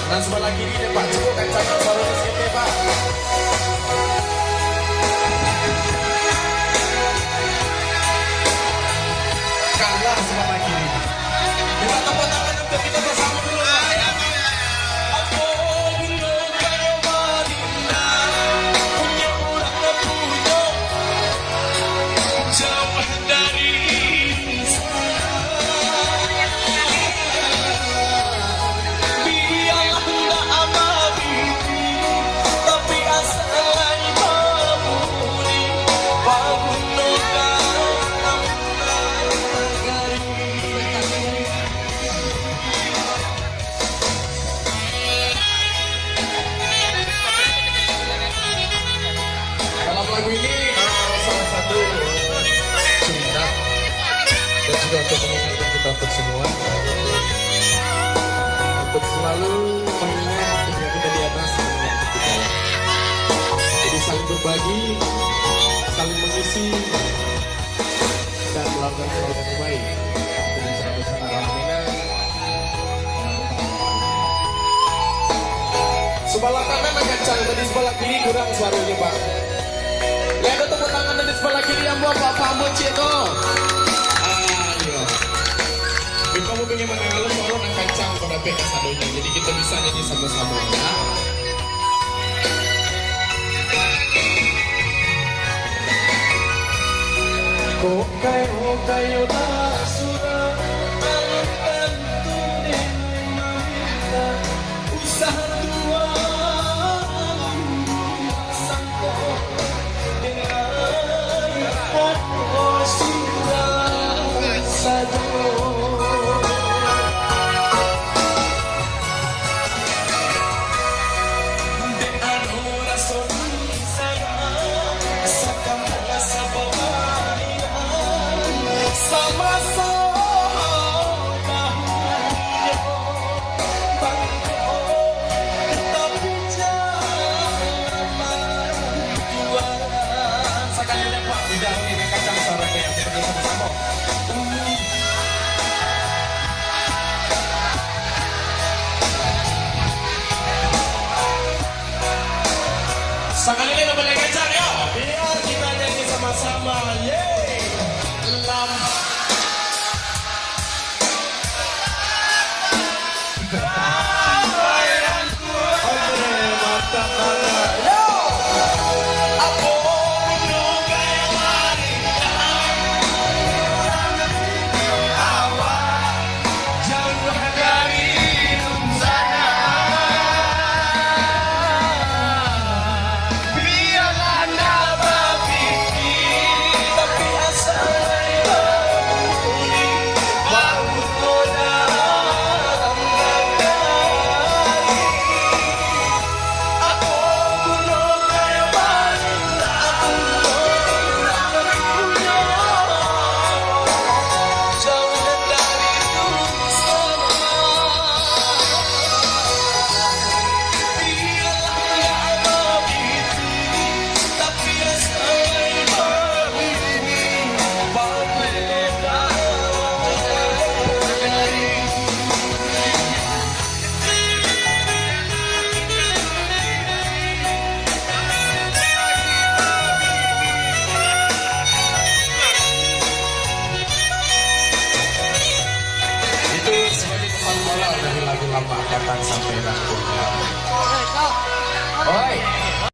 Dan sebelah kiri ini Pak, cukup kancana baru di sini Pak. Kalah sebelah kiri. Kita tepuk tangan untuk kita bersama dulu Pak. Lagu ini salah satu cerita dan juga untuk mengingatkan kita untuk semua untuk selalu mengingat ketika kita di atas mengingat di bawah. Jadi saling berbagi, saling mengisi dan melakukan hal yang baik dengan cara alhamdulillah. Sebelah kanan kencang, tadi sebelah kiri kurang suaranya Pak. Ya ada tepuk tangan dari sebelah kiri yang buat Pak Pamut Cito. Ayo. Kamu pengen mengenal suara yang kencang pada peka sadonya. Jadi kita bisa nyanyi sama-sama ya. Kok kayo tak sudah akan tunin mamita usaha tua sangko. Sekali ini lebih kencang ya. Biar kita nyanyi sama-sama. Yeay. Lam. Bayangku. Oke, mata mana. Yo. Aku menduga yang wanita. Awal jauh dari sana. Sebagai kepala bola dari lagu lama angkatan sampai rangkul. Oi.